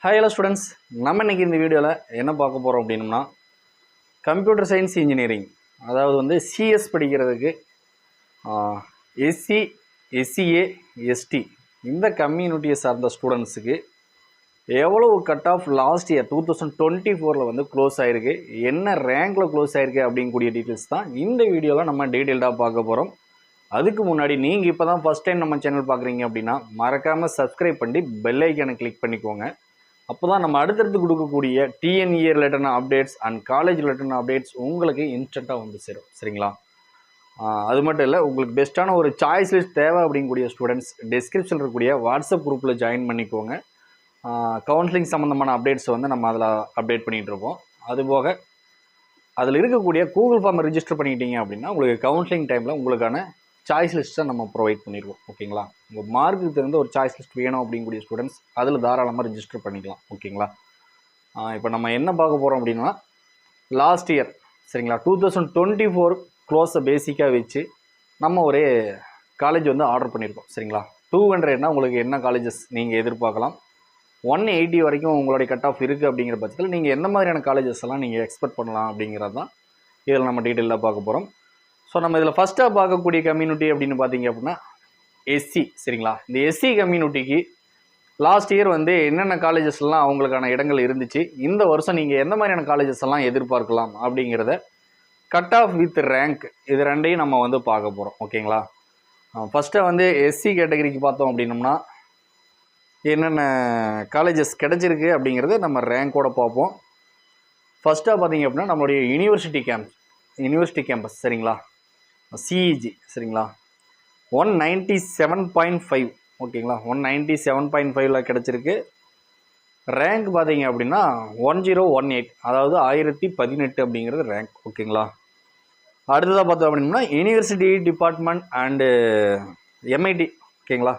Hi hello students, நம்ம இன்றைக்கி இந்த வீடியோவில் என்ன பார்க்க போகிறோம் அப்படின்னா கம்ப்யூட்டர் சயின்ஸ் இன்ஜினியரிங், அதாவது வந்து சிஎஸ் படிக்கிறதுக்கு எஸ்சி, எஸ்சிஏ, எஸ்டி இந்த கம்யூனிட்டியை சார்ந்த ஸ்டூடெண்ட்ஸுக்கு எவ்வளவு கட் ஆஃப் லாஸ்ட் இயர் 2024 வந்து க்ளோஸ் ஆகிருக்கு, என்ன ரேங்கில் க்ளோஸ் ஆகிருக்கு அப்படிங்கக்கூடிய டீட்டெயில்ஸ் தான் இந்த வீடியோவில் நம்ம டீட்டெயில்டாக பார்க்க போகிறோம். அதுக்கு முன்னாடி நீங்கள் இப்போ தான் ஃபஸ்ட் டைம் நம்ம சேனல் பார்க்குறீங்க அப்படின்னா மறக்காமல் சப்ஸ்கிரைப் பண்ணி பெல் ஐக்கானை கிளிக் பண்ணிக்கோங்க. அப்போ தான் நம்ம அடுத்தடுத்து கொடுக்கக்கூடிய டிஎன்இஏ ரிலேட்டடான அப்டேட்ஸ் அண்ட் காலேஜ் ரிலேட்டடான அப்டேட்ஸ் உங்களுக்கு இன்ஸ்டண்ட்டாக வந்து சேரும். சரிங்களா? அது மட்டும் இல்லை, உங்களுக்கு பெஸ்ட்டான ஒரு சாய்ஸ் லிஸ்ட் தேவை அப்படிங்கக்கூடிய ஸ்டூடெண்ட்ஸ் டிஸ்கிரிப்ஷனில் இருக்கக்கூடிய வாட்ஸ்அப் குரூப்பில் ஜாயின் பண்ணிக்கோங்க. கவுன்சிலிங் சம்மந்தமான அப்டேட்ஸ் வந்து நம்ம அதில் அப்டேட் பண்ணிகிட்ருக்கோம். அதுபோக அதில் இருக்கக்கூடிய கூகுள் ஃபார்மை ரிஜிஸ்டர் பண்ணிக்கிட்டீங்க அப்படின்னா உங்களுக்கு கவுன்சிலிங் டைமில் உங்களுக்கான சாய்ஸ் லிஸ்ட்டை நம்ம ப்ரொவைட் பண்ணிடுவோம். ஓகேங்களா? உங்கள் மார்க்குக்கு தெரிந்த ஒரு சாய்ஸ் லிஸ்ட் வேணும் அப்படிங்கக்கூடிய ஸ்டூடெண்ட்ஸ் அதில் தாராளமாக ரிஜிஸ்டர் பண்ணிக்கலாம். ஓகேங்களா? இப்போ நம்ம என்ன பார்க்க போகிறோம் அப்படின்னா லாஸ்ட் இயர், சரிங்களா, 2024 க்ளோஸை பேசிக்காக வச்சு நம்ம ஒரு காலேஜ் வந்து ஆர்டர் பண்ணியிருக்கோம். சரிங்களா? 200னா உங்களுக்கு என்ன காலேஜஸ் நீங்கள் எதிர்பார்க்கலாம், 180 வரைக்கும் உங்களுடைய கட் ஆஃப் இருக்குது அப்படிங்கிற பட்சத்தில் நீங்கள் எந்த மாதிரியான காலேஜஸ் எல்லாம் நீங்கள் எக்ஸ்பெக்ட் பண்ணலாம் அப்படிங்கிறது தான் இதில் நம்ம டீட்டெயிலாக பார்க்க போகிறோம். ஸோ நம்ம இதில் ஃபஸ்ட்டாக பார்க்கக்கூடிய கம்யூனிட்டி அப்படின்னு பார்த்தீங்க அப்படின்னா எஸ்சி. சரிங்களா? இந்த எஸ்சி கம்யூனிட்டிக்கு லாஸ்ட் இயர் வந்து என்னென்ன காலேஜஸ்லாம் அவங்களுக்கான இடங்கள் இருந்துச்சு, இந்த வருஷம் நீங்கள் எந்த மாதிரியான காலேஜஸ் எல்லாம் எதிர்பார்க்கலாம் அப்படிங்கிறத கட் ஆஃப் வித் ரேங்க் இது ரெண்டையும் நம்ம வந்து பார்க்க போகிறோம். ஓகேங்களா? ஃபஸ்ட்டாக வந்து எஸ்சி கேட்டகரிக்கு பார்த்தோம் அப்படின்னோம்னா என்னென்ன காலேஜஸ் கிடச்சிருக்கு அப்படிங்கிறத நம்ம ரேங்கோட பார்ப்போம். ஃபஸ்ட்டாக பார்த்தீங்க அப்படின்னா நம்மளுடைய யூனிவர்சிட்டி கேம்பஸ், சரிங்களா, சிஇஜி, சரிங்களா, 197.5. ஓகேங்களா? 197.5ல் கிடச்சிருக்கு. ரேங்க் பார்த்தீங்க அப்படின்னா 1018, அதாவது 1018 அப்படிங்கிறது ரேங்க். ஓகேங்களா? அடுத்ததாக பார்த்தோம் அப்படின்னா யூனிவர்சிட்டி டிபார்ட்மெண்ட் அண்டு எம்ஐடி. ஓகேங்களா?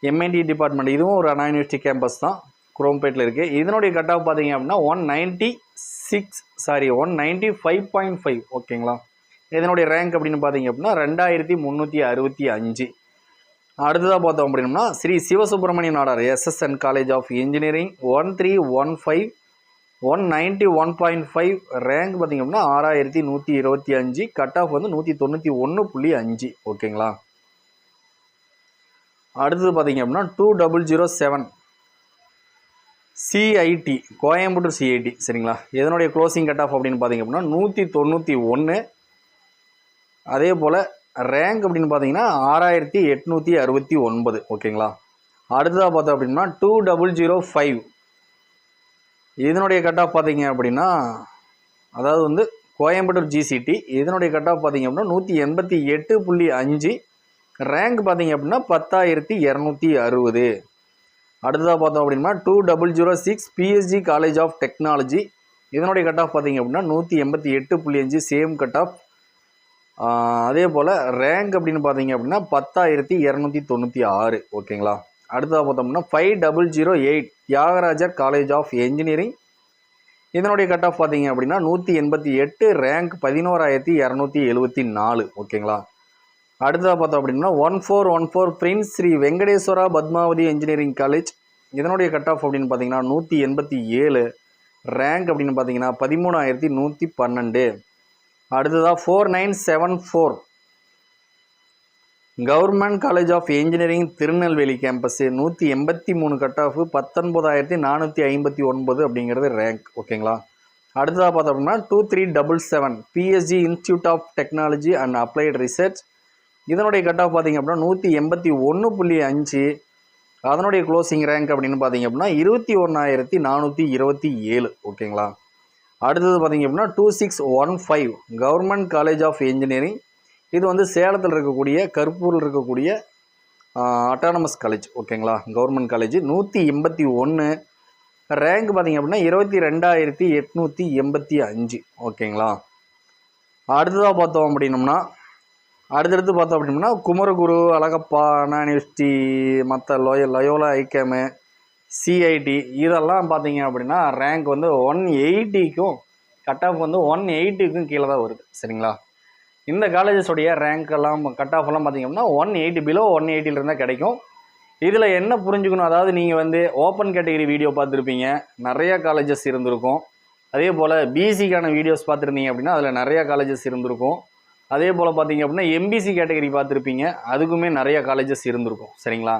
எம்ஐடி டிபார்ட்மெண்ட் இதுவும் ஒரு அண்ணா யூனிவர்சிட்டி கேம்பஸ் தான், குரோம்பேட்டில் இருக்குது. இதனுடைய கட் ஆஃப் பார்த்தீங்க அப்படின்னா 195.5. ஓகேங்களா? இதனுடைய ரேங்க் அப்படின்னு பார்த்தீங்க அப்படின்னா 2365. அடுத்ததாக பார்த்தோம் அப்படின்னா Shri Sivasubramaniya Nadar SSN college of engineering 1315, 191.5. Rank பார்த்தீங்க அப்படின்னா 6125. கட் ஆஃப் வந்து 191.5. ஓகேங்களா? அடுத்தது பார்த்தீங்க அப்படின்னா 2007 சிஐடி, கோயம்புத்தூர் சிஐடி. சரிங்களா? இதனுடைய க்ளோசிங் கட் ஆஃப் அப்படின்னு பார்த்தீங்க அப்படின்னா 191. அதே போல் ரேங்க் அப்படின்னு பார்த்தீங்கன்னா 6869. ஓகேங்களா? அடுத்ததாக பார்த்தோம் அப்படின்னா 2005 இதனுடைய கட் ஆஃப் பார்த்தீங்க அப்படின்னா, அதாவது வந்து கோயம்புத்தூர் ஜிசிடி, இதனுடைய கட் ஆஃப் பார்த்தீங்க அப்படின்னா 188.5. ரேங்க் பார்த்தீங்க அப்படின்னா 10,260. அடுத்ததாக பார்த்தோம் அப்படின்னா 2006 பிஎஸ்ஜி காலேஜ் ஆஃப் டெக்னாலஜி, இதனுடைய கட் ஆஃப் பார்த்தீங்க அப்படின்னா 188.5, சேம் கட் ஆஃப். அதே போல் ரேங்க் அப்படின்னு பார்த்தீங்க அப்படின்னா 10,296. ஓகேங்களா? அடுத்ததாக பார்த்தோம்னா 5008 தியாகராஜர் காலேஜ் ஆஃப் என்ஜினியரிங், இதனுடைய கட் ஆஃப் பார்த்தீங்க அப்படின்னா 188, ரேங்க் 11,274. ஓகேங்களா? அடுத்ததாக பார்த்தோம் அப்படின்னா 1414 prince Shri Venkateswara Padmavathi engineering college, இதனுடைய கட் ஆஃப் அப்படின்னு பார்த்தீங்கன்னா 187, ரேங்க் அப்படின்னு பார்த்தீங்கன்னா 13,112. அடுத்ததாக 4974 government college of engineering Tirunelveli campus, 183 cut off, 19,459 அப்படிங்கிறது ரேங்க். ஓகேங்களா? அடுத்ததாக பார்த்தோம் அப்படின்னா 2377 PSG institute of technology and applied research, இதனுடைய கட் ஆஃப் பார்த்தீங்க அப்படின்னா 181.5. அதனுடைய க்ளோசிங் ரேங்க் அப்படின்னு பார்த்தீங்க அப்படின்னா 21,427. ஓகேங்களா? அடுத்தது பார்த்தீங்க அப்படின்னா 2615 கவர்மெண்ட் காலேஜ் ஆஃப் இன்ஜினியரிங், இது வந்து சேலத்தில் இருக்கக்கூடிய கருப்பூரில் இருக்கக்கூடிய அட்டானமஸ் காலேஜ். ஓகேங்களா? Government college, 181. ரேங்க் பார்த்தீங்க அப்படின்னா 22,885. ஓகேங்களா? அடுத்ததாக பார்த்தோம் அப்படின்னோம்னா அடுத்தடுத்து பார்த்தோம் அப்படின்னா குமரகுரு, அழகப்பா, அண்ணா யூனிவர்சிட்டி, மற்ற லயோலா ஐகேமு, சிஐடி இதெல்லாம் பார்த்தீங்க அப்படின்னா ரேங்க் வந்து 180க்கும் கட் ஆஃப் வந்து 180க்கும் கீழே தான் வருது. சரிங்களா? இந்த காலேஜஸோடைய ரேங்க் எல்லாம் கட் ஆஃப் எல்லாம் பார்த்தீங்க அப்படின்னா 180 பிலோ 180 இருந்தால் கிடைக்கும். இதில் என்ன புரிஞ்சுக்கணும், அதாவது நீங்கள் வந்து ஓப்பன் கேட்டகரி வீடியோ பார்த்துருப்பீங்க, நிறையா காலேஜஸ் இருந்திருக்கும். அதே போல் பிசிக்கான வீடியோஸ் பார்த்துருந்தீங்க அப்படின்னா அதில் நிறையா காலேஜஸ் இருந்திருக்கும். அதே போல் பார்த்தீங்க அப்படின்னா எம்பிசி கேட்டகரி பார்த்துருப்பீங்க, அதுக்குமே நிறையா காலேஜஸ் இருந்திருக்கும். சரிங்களா?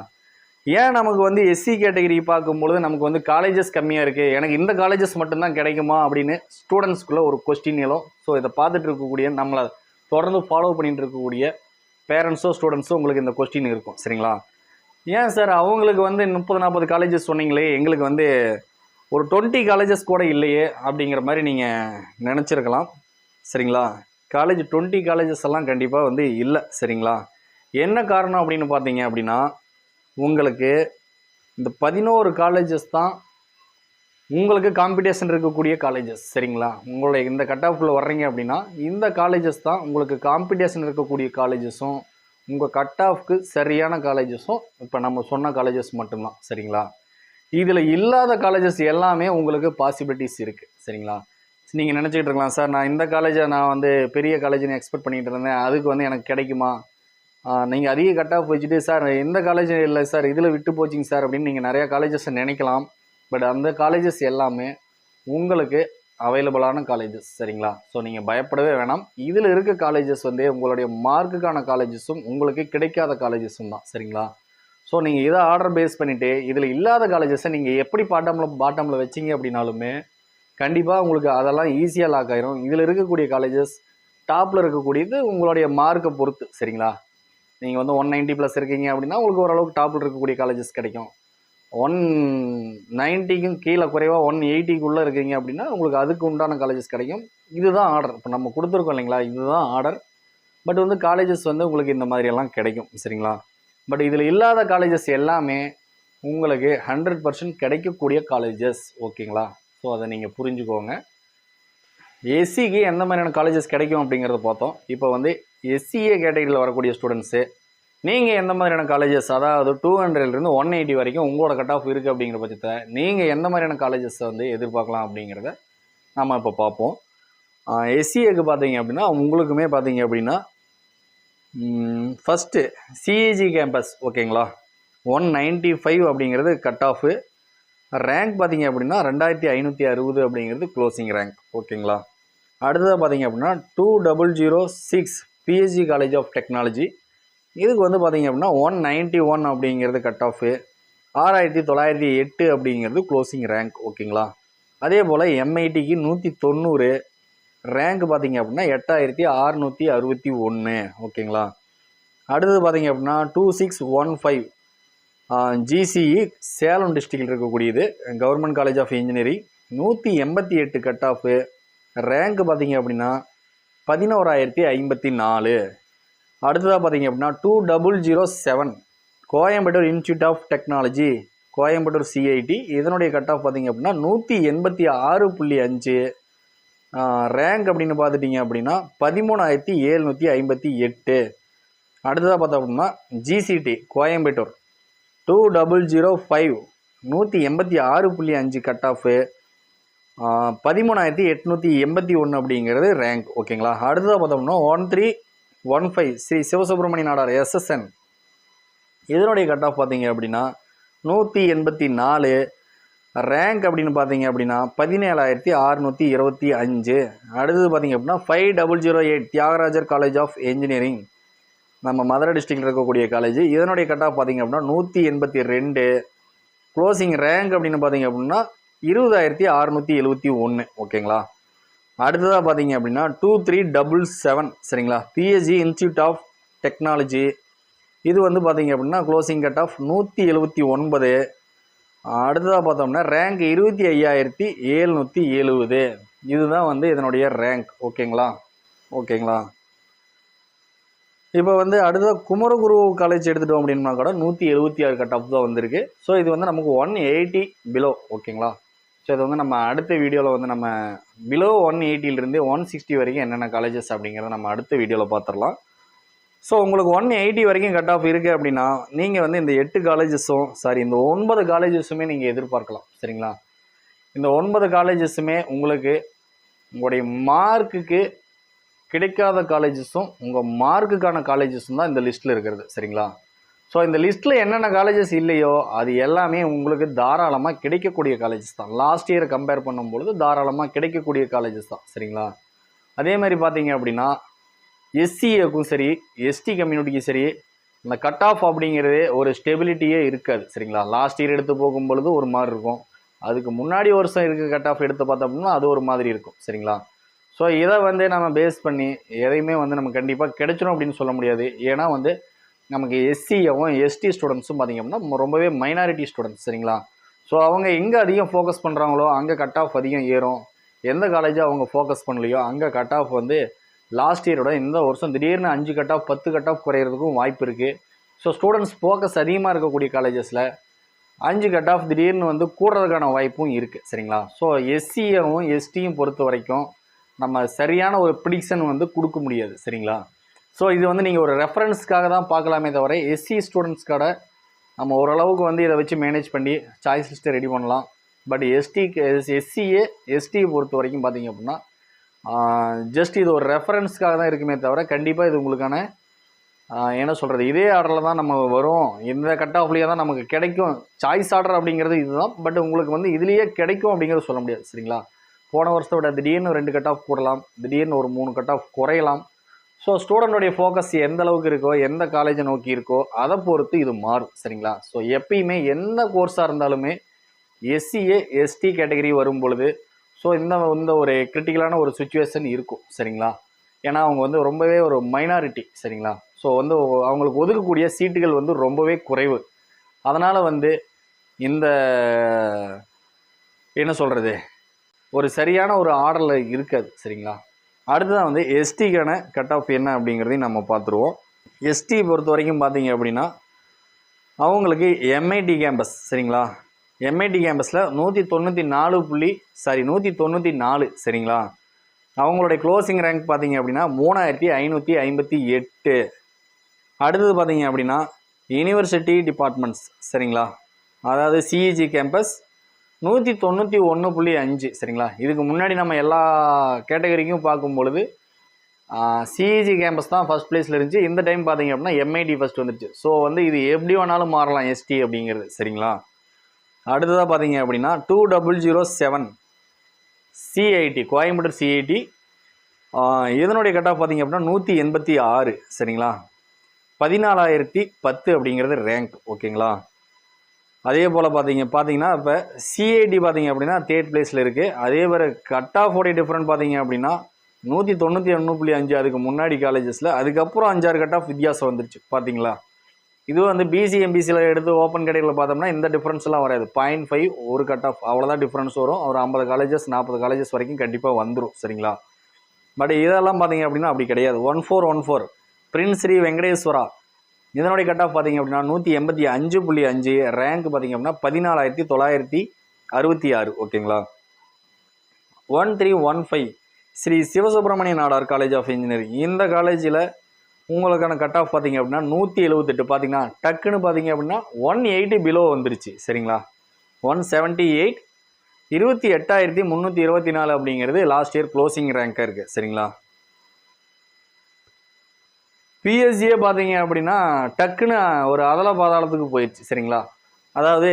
ஏன் நமக்கு வந்து எஸ்சி கேட்டகரி பார்க்கும்பொழுது நமக்கு வந்து காலேஜஸ் கம்மியாக இருக்குது, எனக்கு இந்த காலேஜஸ் மட்டும்தான் கிடைக்குமா அப்படின்னு ஸ்டூடெண்ட்ஸ்குள்ளே ஒரு கொஸ்டின் எழும். ஸோ இதை பார்த்துட்டு இருக்கக்கூடிய நம்மளை தொடர்ந்து ஃபாலோ பண்ணிட்டு இருக்கக்கூடிய பேரண்ட்ஸோ ஸ்டூடெண்ட்ஸோ உங்களுக்கு இந்த கொஸ்டின் இருக்கும். சரிங்களா? ஏன் சார் அவங்களுக்கு வந்து 30-40 காலேஜஸ் சொன்னீங்களே, எங்களுக்கு வந்து ஒரு 20 காலேஜஸ் கூட இல்லையே அப்படிங்கிற மாதிரி நீங்கள் நினச்சிருக்கலாம். சரிங்களா? காலேஜ் 20 காலேஜஸ் எல்லாம் கண்டிப்பாக வந்து இல்லை. சரிங்களா? என்ன காரணம் அப்படின்னு பார்த்தீங்க அப்படின்னா, உங்களுக்கு இந்த 11 காலேஜஸ் தான் உங்களுக்கு காம்படிஷன் இருக்கக்கூடிய காலேஜஸ். சரிங்களா? உங்களுடைய இந்த கட் ஆஃப்ல வர்றீங்க அப்படின்னா இந்த காலேஜஸ் தான் உங்களுக்கு காம்படிஷன் இருக்கக்கூடிய காலேஜஸும் உங்கள் கட் ஆஃப்க்கு சரியான காலேஜஸும் இப்போ நம்ம சொன்ன காலேஜஸ் மட்டும்தான். சரிங்களா? இதில் இல்லாத காலேஜஸ் எல்லாமே உங்களுக்கு பாசிபிலிட்டிஸ் இருக்குது. சரிங்களா? நீங்கள் நினச்சிக்கிட்டு இருக்கலாம், சார் நான் இந்த காலேஜை நான் வந்து பெரிய காலேஜ்னு எக்ஸ்பெக்ட் பண்ணிகிட்டு இருந்தேன், அதுக்கு வந்து எனக்கு கிடைக்குமா? நீங்கள் அதிக கட் ஆஃப் வச்சுட்டு சார் எந்த காலேஜ் இல்லை சார் இதில் விட்டு போச்சிங்க சார் அப்படின்னு நீங்கள் நிறையா காலேஜஸ் நினைக்கலாம். பட் அந்த காலேஜஸ் எல்லாமே உங்களுக்கு அவைலபிளான காலேஜஸ். சரிங்களா? ஸோ நீங்கள் பயப்படவே வேணாம். இதில் இருக்க காலேஜஸ் வந்து உங்களுடைய மார்க்குக்கான காலேஜஸும் உங்களுக்கு கிடைக்காத காலேஜஸும் தான். சரிங்களா? ஸோ நீங்கள் இதை ஆர்டர் பேஸ் பண்ணிவிட்டு இதில் இல்லாத காலேஜஸை நீங்கள் எப்படி பாட்டமில் வச்சிங்க அப்படின்னாலுமே கண்டிப்பாக உங்களுக்கு அதெல்லாம் ஈஸியாக லாக் ஆயிரும். இதில் இருக்கக்கூடிய காலேஜஸ் டாப்பில் இருக்கக்கூடியது உங்களுடைய மார்க்கை பொறுத்து. சரிங்களா? நீங்கள் வந்து 190+ இருக்கீங்க அப்படின்னா உங்களுக்கு ஓரளவுக்கு டாப்பில் இருக்கக்கூடிய காலேஜஸ் கிடைக்கும். 190க்கும் கீழே குறைவாக 180க்குள்ளே இருக்கீங்க அப்படின்னா உங்களுக்கு அதுக்கு உண்டான காலேஜஸ் கிடைக்கும். இதுதான் ஆர்டர். இப்போ நம்ம கொடுத்துருக்கோம் இல்லைங்களா, இதுதான் ஆர்டர். பட் வந்து காலேஜஸ் வந்து உங்களுக்கு இந்த மாதிரியெல்லாம் கிடைக்கும். சரிங்களா? பட் இதில் இல்லாத காலேஜஸ் எல்லாமே உங்களுக்கு 100% கிடைக்கக்கூடிய காலேஜஸ். ஓகேங்களா? ஸோ அதை நீங்கள் புரிஞ்சுக்கோங்க. எஸ்சிக்கு எந்த மாதிரியான காலேஜஸ் கிடைக்கும் அப்படிங்கிறத பார்த்தோம். இப்போ வந்து எஸ்சிஏ கேட்டகரியில் வரக்கூடிய ஸ்டூடெண்ட்ஸு நீங்கள் எந்த மாதிரியான காலேஜஸ், அதாவது 200லேருந்து 180 வரைக்கும் உங்களோட கட் ஆஃப் இருக்குது அப்படிங்கிற பட்சத்தை நீங்கள் எந்த மாதிரியான காலேஜஸை வந்து எதிர்பார்க்கலாம் அப்படிங்கிறத நம்ம இப்போ பார்ப்போம். எஸ்சிஏக்கு பார்த்தீங்க அப்படின்னா உங்களுக்குமே பார்த்தீங்க அப்படின்னா ஃபஸ்ட்டு சிஏஜி கேம்பஸ். ஓகேங்களா? 195 அப்படிங்கிறது கட் ஆஃபு. ரேங்க் பார்த்தீங்க அப்படின்னா 2560 அப்படிங்கிறது க்ளோசிங் ரேங்க். ஓகேங்களா? அடுத்ததாக பார்த்தீங்க அப்படின்னா 2006 பிஎஸ்ஜி காலேஜ் ஆஃப் டெக்னாலஜி. இதுக்கு வந்து பார்த்தீங்க அப்படின்னா 191 அப்படிங்கிறது கட் ஆஃபு. 6908 அப்படிங்கிறது க்ளோசிங் ரேங்க். ஓகேங்களா? அதே போல் எம்ஐடிக்கு 190 ரேங்க் பார்த்தீங்க அப்படின்னா 8661. ஓகேங்களா? அடுத்தது பார்த்தீங்க அப்படின்னா 2615 ஜிசிஇ சேலம் டிஸ்ட்ரிக்டில் இருக்கக்கூடியது government college of engineering. 188 cut off. Rank பார்த்தீங்க அப்படின்னா 11054. அடுத்ததாக பார்த்தீங்க அப்படின்னா 2007 Coimbatore institute of technology Coimbatore CIT. இதனுடைய கட் ஆஃப் பார்த்தீங்க அப்படின்னா 186.5. ரேங்க் அப்படின்னு பார்த்துட்டிங்க அப்படின்னா 13758. அடுத்ததாக பார்த்தோம் அப்படின்னா ஜிசிடி கோயம்புத்தூர் 2005 186.5 கட் ஆஃபு. 13881 அப்படிங்கிறது ரேங்க். ஓகேங்களா? அடுத்ததாக பார்த்தோம்னா 1315 ஸ்ரீ சிவசுப்ரமணிய நாடார் எஸ்எஸ்என். இதனுடைய கட் ஆஃப் பார்த்தீங்க அப்படின்னா 184. ரேங்க் அப்படின்னு பார்த்தீங்க அப்படின்னா 17625. அடுத்தது பார்த்தீங்க அப்படின்னா 5008 தியாகராஜர் காலேஜ் ஆஃப் என்ஜினியரிங், நம்ம மதுரை டிஸ்ட்ரிக்டில் இருக்கக்கூடிய காலேஜ். இதனுடைய கட் ஆஃப் பார்த்தீங்க அப்படின்னா 182. க்ளோசிங் ரேங்க் அப்படின்னு பார்த்தீங்க அப்படின்னா 20671. ஓகேங்களா? அடுத்ததாக பார்த்தீங்க அப்படின்னா 2377 சரிங்களா பிஎஸ்ஜி இன்ஸ்டியூட் ஆஃப் டெக்னாலஜி. இது வந்து பார்த்தீங்க அப்படின்னா க்ளோசிங் கட் ஆஃப் 179. அடுத்ததாக பார்த்தோம்னா ரேங்க் 25770. இதுதான் வந்து இதனுடைய ரேங்க். ஓகேங்களா? இப்போ வந்து அடுத்ததாக குமரகுரு காலேஜ் எடுத்துட்டோம் அப்படின்னா கூட 176 கட் ஆஃப் தான் வந்திருக்கு. ஸோ இது வந்து நமக்கு 180 பிலோ. ஓகேங்களா? ஸோ இது வந்து நம்ம அடுத்த வீடியோவில் வந்து நம்ம பிலோ 180லேருந்து 160 வரைக்கும் என்னென்ன காலேஜஸ் அப்படிங்கிறத நம்ம அடுத்த வீடியோவில் பார்த்துடலாம். ஸோ உங்களுக்கு 180 வரைக்கும் கட் ஆஃப் இருக்குது அப்படின்னா நீங்கள் வந்து இந்த 8 காலேஜஸும் இந்த 9 காலேஜஸுமே நீங்கள் எதிர்பார்க்கலாம். சரிங்களா? இந்த 9 காலேஜஸுமே உங்களுக்கு உங்களுடைய மார்க்குக்கு கிடைக்காத காலேஜஸும் உங்கள் மார்க்குக்கான காலேஜஸும் தான் இந்த லிஸ்ட்டில் இருக்கிறது. சரிங்களா? ஸோ இந்த லிஸ்ட்டில் என்னென்ன காலேஜஸ் இல்லையோ அது எல்லாமே உங்களுக்கு தாராளமாக கிடைக்கக்கூடிய காலேஜஸ் தான். லாஸ்ட் இயரை கம்பேர் பண்ணும்பொழுது தாராளமாக கிடைக்கக்கூடிய காலேஜஸ் தான். சரிங்களா? அதே மாதிரி பார்த்தீங்க அப்படின்னா எஸ்சிஏக்கும் சரி எஸ்டி கம்யூனிட்டிக்கும் சரி இந்த கட் ஆஃப் அப்படிங்கிறதே ஒரு ஸ்டெபிலிட்டியே இருக்காது. சரிங்களா? லாஸ்ட் இயர் எடுத்து போகும்பொழுது ஒரு மாதிரி இருக்கும், அதுக்கு முன்னாடி வருஷம் இருக்க கட் ஆஃப் எடுத்து பார்த்தோம் அப்படின்னா அது ஒரு மாதிரி இருக்கும். சரிங்களா? ஸோ இதை வந்து நம்ம பேஸ் பண்ணி எதையுமே வந்து நம்ம கண்டிப்பாக கிடைச்சிடும் அப்படின்னு சொல்ல முடியாது. ஏன்னா வந்து நமக்கு எஸ்சியும் எஸ்டி ஸ்டூடெண்ட்ஸும் பார்த்திங்க அப்படின்னா ரொம்பவே மைனாரிட்டி ஸ்டூடெண்ட்ஸ். சரிங்களா? ஸோ அவங்க எங்கே அதிகம் ஃபோக்கஸ் பண்ணுறாங்களோ அங்கே கட் ஆஃப் அதிகம் ஏறும். எந்த காலேஜை அவங்க ஃபோக்கஸ் பண்ணலையோ அங்கே கட் ஆஃப் வந்து லாஸ்ட் இயரோட இந்த வருஷம் திடீர்னு 5 கட் ஆஃப் 10 கட் ஆஃப் குறையிறதுக்கும் வாய்ப்பு இருக்குது. ஸோ ஸ்டூடெண்ட்ஸ் ஃபோக்கஸ் அதிகமாக இருக்கக்கூடிய காலேஜஸில் 5 கட் ஆஃப் திடீர்னு வந்து கூடுறதுக்கான வாய்ப்பும் இருக்குது. சரிங்களா? ஸோ எஸ்சியும் எஸ்டியும் பொறுத்த வரைக்கும் நம்ம சரியான ஒரு ப்ரிடிக்ஷன் வந்து கொடுக்க முடியாது. சரிங்களா? ஸோ இது வந்து நீங்கள் ஒரு ரெஃபரன்ஸ்க்காக தான் பார்க்கலாமே தவிர எஸ்சி ஸ்டூடெண்ட்ஸ்க்காக நம்ம ஓரளவுக்கு வந்து இதை வச்சு மேனேஜ் பண்ணி சாய்ஸ் லிஸ்ட்டை ரெடி பண்ணலாம். பட் எஸ்சிஏ எஸ்டியை பொறுத்த வரைக்கும் பார்த்தீங்க அப்படின்னா ஜஸ்ட் இது ஒரு ரெஃபரன்ஸ்க்காக தான் இருக்குமே தவிர கண்டிப்பாக இது உங்களுக்கான என்ன சொல்கிறது இதே ஆர்டரில் தான் நம்ம வரும், இந்த கட் ஆஃப்லேயே தான் நமக்கு கிடைக்கும். சாய்ஸ் ஆர்டர் அப்படிங்கிறது இதுதான். பட் உங்களுக்கு வந்து இதுலேயே கிடைக்கும் அப்படிங்கிறது சொல்ல முடியாது. சரிங்களா? போன வருஷத்தை விட திடீர்னு 2 கட் ஆஃப் கூடலாம், திடீர்னு ஒரு 3 கட் ஆஃப் குறையலாம். ஸோ ஸ்டூடெண்ட்டுடைய ஃபோக்கஸ் எந்த அளவுக்கு இருக்கோ எந்த காலேஜை நோக்கி இருக்கோ அதை பொறுத்து இது மாறும். சரிங்களா? ஸோ எப்பயுமே எந்த கோர்ஸாக இருந்தாலுமே எஸ்சிஏ எஸ்டி கேட்டகரி வரும் பொழுது ஸோ இந்த ஒரு கிரிட்டிக்கலான ஒரு சுச்சுவேஷன் இருக்கும். சரிங்களா? ஏன்னா அவங்க வந்து ரொம்பவே ஒரு மைனாரிட்டி. சரிங்களா? ஸோ வந்து அவங்களுக்கு ஒதுக்கக்கூடிய சீட்டுகள் வந்து ரொம்பவே குறைவு. அதனால் வந்து இந்த என்ன சொல்கிறது ஒரு சரியான ஒரு ஆர்டரில் இருக்காது. சரிங்களா? அடுத்ததான் வந்து எஸ்டிக்கான கட் ஆஃப் என்ன அப்படிங்கிறதையும் நம்ம பார்த்துருவோம். எஸ்டி பொறுத்த வரைக்கும் பார்த்தீங்க அப்படின்னா அவங்களுக்கு எம்ஐடி கேம்பஸ். சரிங்களா? எம்ஐடி கேம்பஸில் 194. சரிங்களா? அவங்களுடைய க்ளோசிங் ரேங்க் பார்த்தீங்க அப்படின்னா 3558. அடுத்தது பார்த்தீங்க அப்படின்னா யூனிவர்சிட்டி டிபார்ட்மெண்ட்ஸ். சரிங்களா? அதாவது சிஇஜி கேம்பஸ் 191.5. சரிங்களா? இதுக்கு முன்னாடி நம்ம எல்லா கேட்டகரிக்கும் பார்க்கும் பொழுது சிஇஜி கேம்பஸ் தான் ஃபஸ்ட் பிளேஸில் இருந்துச்சு. இந்த டைம் பார்த்தீங்க அப்படின்னா எம்ஐடி ஃபஸ்ட் வந்துருச்சு. ஸோ வந்து இது எப்படி வேணாலும் மாறலாம் எஸ்டி அப்படிங்கிறது. சரிங்களா? அடுத்ததாக பார்த்தீங்க அப்படின்னா 2007 சிஐடி கோயம்புத்தூர் சிஐடி இதனுடைய கட் ஆஃப் பார்த்தீங்க அப்படின்னா 186. சரிங்களா? 14,010 அப்படிங்கிறது ரேங்க். ஓகேங்களா? அதே போல் பார்த்தீங்கன்னா இப்போ சிஐடி பார்த்தீங்க அப்படின்னா 3rd பிளேஸில் இருக்குது. அதே மாதிரி கட் ஆஃபோடைய டிஃப்ரெண்ட் பார்த்தீங்க அப்படின்னா 191.5 அதுக்கு முன்னாடி காலேஜஸில், அதுக்கப்புறம் 5-6 கட் ஆஃப் வித்தியாசம் வந்துருச்சு. பார்த்தீங்களா? இது வந்து பிசி எம்பிசியில் எடுத்து ஓப்பன் கேட்டகரியில் பார்த்தோம்னா இந்த டிஃப்ரென்ஸ்லாம் வராது. 0.5 ஒரு கட் ஆஃப் அவ்வளோதான் டிஃப்ரென்ஸ் வரும். ஒரு 50 காலேஜஸ் 40 காலேஜஸ் வரைக்கும் கண்டிப்பாக வந்துடும். சரிங்களா? பட் இதெல்லாம் பார்த்தீங்க அப்படின்னா அப்படி கிடையாது. 1414 பிரின்ஸ் ஸ்ரீ வெங்கடேஸ்வரா இதனுடைய கட் ஆஃப் பார்த்தீங்க அப்படின்னா 185.5 ரேங்க் பார்த்தீங்க அப்படின்னா 14,966. ஓகேங்களா? 1315 Shri Sivasubramaniya Nadar college of engineering இந்த காலேஜில் உங்களுக்கான கட் ஆஃப் பார்த்தீங்க அப்படின்னா 178. பார்த்தீங்கன்னா டக்குன்னு பார்த்தீங்க அப்படின்னா 180 பிலோ வந்துருச்சு. சரிங்களா? 178 28,324 அப்படிங்கிறது லாஸ்ட் இயர் க்ளோசிங் ரேங்காக இருக்குது. சரிங்களா? பிஎஸ்சியே பார்த்தீங்க அப்படின்னா டக்குன்னு ஒரு அதல பாதாளத்துக்கு போயிடுச்சு. சரிங்களா? அதாவது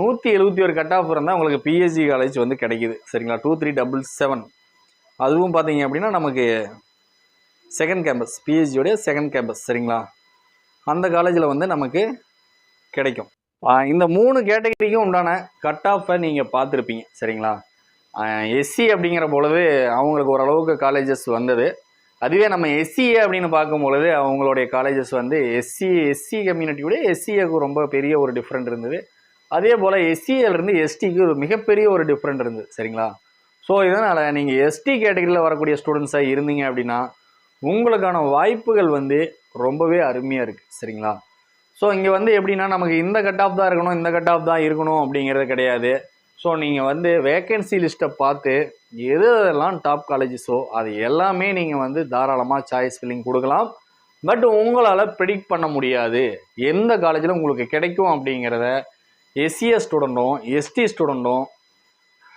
171 கட் ஆஃப் இருந்தால் உங்களுக்கு பிஎஸ்சி காலேஜ் வந்து கிடைக்குது. சரிங்களா? 2377 அதுவும் பார்த்தீங்க அப்படின்னா நமக்கு செகண்ட் கேம்பஸ் பிஎஸ்சியோடைய செகண்ட் கேம்பஸ். சரிங்களா? அந்த காலேஜில் வந்து நமக்கு கிடைக்கும். இந்த 3 கேட்டகரிக்கும் உண்டான கட் ஆஃபை நீங்கள் பார்த்துருப்பீங்க. சரிங்களா? எஸ்சி அப்படிங்கிற பொழுது அவங்களுக்கு ஓரளவுக்கு காலேஜஸ் வந்தது. அதுவே நம்ம எஸ்சிஏ அப்படின்னு பார்க்கும்பொழுது அவங்களுடைய காலேஜஸ் வந்து எஸ்சி கம்யூனிட்டியோடைய எஸ்சிஏக்கு ரொம்ப பெரிய ஒரு டிஃப்ரெண்ட் இருந்தது. அதே போல் எஸ்சிஏலேருந்து எஸ்டிக்கு ஒரு மிகப்பெரிய ஒரு டிஃப்ரெண்ட் இருந்தது. சரிங்களா? ஸோ இதனால் நீங்கள் எஸ்டி கேட்டகரியில் வரக்கூடிய ஸ்டூடெண்ட்ஸாக இருந்தீங்க அப்படின்னா உங்களுக்கான வாய்ப்புகள் வந்து ரொம்பவே அருமையாக இருக்குது. சரிங்களா? ஸோ இங்கே வந்து எப்படின்னா நமக்கு இந்த கட் ஆஃப் தான் இருக்கணும், இந்த கட் ஆஃப் தான் இருக்கணும் அப்படிங்கிறது கிடையாது. ஸோ நீங்கள் வந்து வேக்கன்சி லிஸ்ட்டை பார்த்து எதெல்லாம் டாப் காலேஜஸோ அது எல்லாமே நீங்கள் வந்து தாராளமாக சாய்ஸ் ஃபில்லிங் கொடுக்கலாம். பட் உங்களால் ப்ரெடிக்ட் பண்ண முடியாது எந்த காலேஜில் உங்களுக்கு கிடைக்கும் அப்படிங்கிறத எஸ்சிஎஸ் ஸ்டூடெண்ட்டும் எஸ்டி ஸ்டூடெண்ட்டும்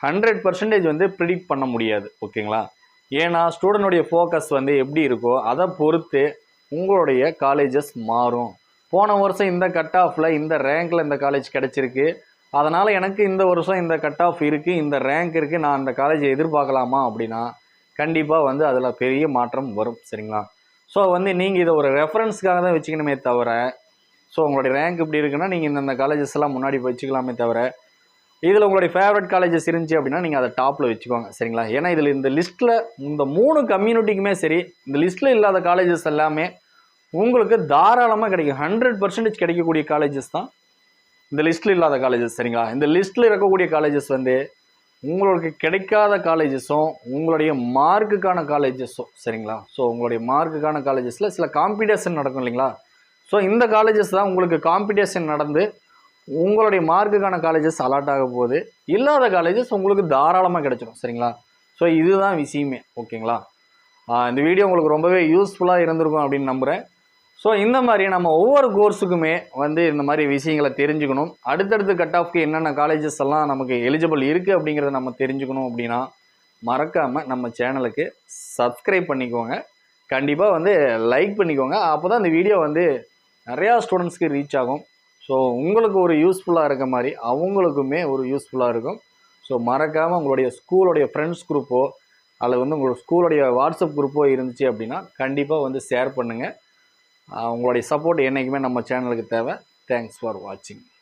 100% வந்து ப்ரெடிக்ட் பண்ண முடியாது. ஓகேங்களா? ஏன்னா ஸ்டூடெண்ட்டுடைய ஃபோக்கஸ் வந்து எப்படி இருக்கோ அதை பொறுத்து உங்களுடைய காலேஜஸ் மாறும். போன வருஷம் இந்த கட் ஆஃபில் இந்த ரேங்க்கில் இந்த காலேஜ் கிடச்சிருக்கு, அதனால் எனக்கு இந்த வருஷம் இந்த கட் ஆஃப் இருக்குது, இந்த ரேங்க் இருக்குது, நான் அந்த காலேஜை எதிர்பார்க்கலாமா அப்படின்னா கண்டிப்பாக வந்து அதில் பெரிய மாற்றம் வரும். சரிங்களா? ஸோ வந்து நீங்கள் இதை ஒரு ரெஃபரன்ஸ்க்காக தான் வச்சுக்கணுமே தவிர, ஸோ உங்களுடைய ரேங்க் இப்படி இருக்குன்னா நீங்கள் இந்த காலேஜஸ் எல்லாம் முன்னாடி வச்சுக்கலாமே தவிர, இதில் உங்களுடைய ஃபேவரட் காலேஜஸ் இருந்துச்சு அப்படின்னா நீங்கள் அதை டாப்பில் வச்சுக்கோங்க. சரிங்களா? ஏன்னா இதில் இந்த லிஸ்ட்டில் இந்த 3 கம்யூனிட்டிக்குமே சரி, இந்த லிஸ்ட்டில் இல்லாத காலேஜஸ் எல்லாமே உங்களுக்கு தாராளமாக கிடைக்கும். 100% கிடைக்கக்கூடிய காலேஜஸ் தான் இந்த லிஸ்ட்டில் இல்லாத காலேஜஸ். சரிங்களா? இந்த லிஸ்ட்டில் இருக்கக்கூடிய காலேஜஸ் வந்து உங்களுக்கு கிடைக்காத காலேஜஸும் உங்களுடைய மார்க்குக்கான காலேஜஸும். சரிங்களா? ஸோ உங்களுடைய மார்க்குக்கான காலேஜஸில் சில காம்படிஷன் நடக்கும் இல்லைங்களா? ஸோ இந்த காலேஜஸ் தான் உங்களுக்கு காம்படிஷன் நடந்து உங்களுடைய மார்க்குக்கான காலேஜஸ் அலாட் ஆக போகுது. இல்லாத காலேஜஸ் உங்களுக்கு தாராளமாக கிடைச்சிடும். சரிங்களா? ஸோ இதுதான் விஷயமே. ஓகேங்களா? இந்த வீடியோ உங்களுக்கு ரொம்பவே யூஸ்ஃபுல்லாக இருந்திருக்கும் அப்படின்னு நம்புகிறேன். ஸோ இந்த மாதிரி நம்ம ஒவ்வொரு கோர்ஸுக்குமே வந்து இந்த மாதிரி விஷயங்களை தெரிஞ்சுக்கணும். அடுத்தடுத்து கட் ஆஃப்க்கு என்னென்ன காலேஜஸ் எல்லாம் நமக்கு எலிஜிபிள் இருக்குது அப்படிங்கிறத நம்ம தெரிஞ்சுக்கணும் அப்படின்னா மறக்காமல் நம்ம சேனலுக்கு சப்ஸ்கிரைப் பண்ணிக்கோங்க. கண்டிப்பாக வந்து லைக் பண்ணிக்கோங்க. அப்போ தான் இந்த வீடியோ வந்து நிறையா ஸ்டூடெண்ட்ஸ்க்கு ரீச் ஆகும். ஸோ உங்களுக்கு ஒரு யூஸ்ஃபுல்லாக இருக்க மாதிரி அவங்களுக்குமே ஒரு யூஸ்ஃபுல்லாக இருக்கும். ஸோ மறக்காமல் உங்களுடைய ஸ்கூலுடைய ஃப்ரெண்ட்ஸ் குரூப்போ அல்லது வந்து உங்களோட ஸ்கூலுடைய வாட்ஸ்அப் குரூப்போ இருந்துச்சு அப்படின்னா கண்டிப்பாக வந்து ஷேர் பண்ணுங்கள். உங்களுடைய சப்போர்ட் என்றைக்குமே நம்ம சேனலுக்கு தேவை. தேங்க்ஸ் ஃபார் வாட்சிங்.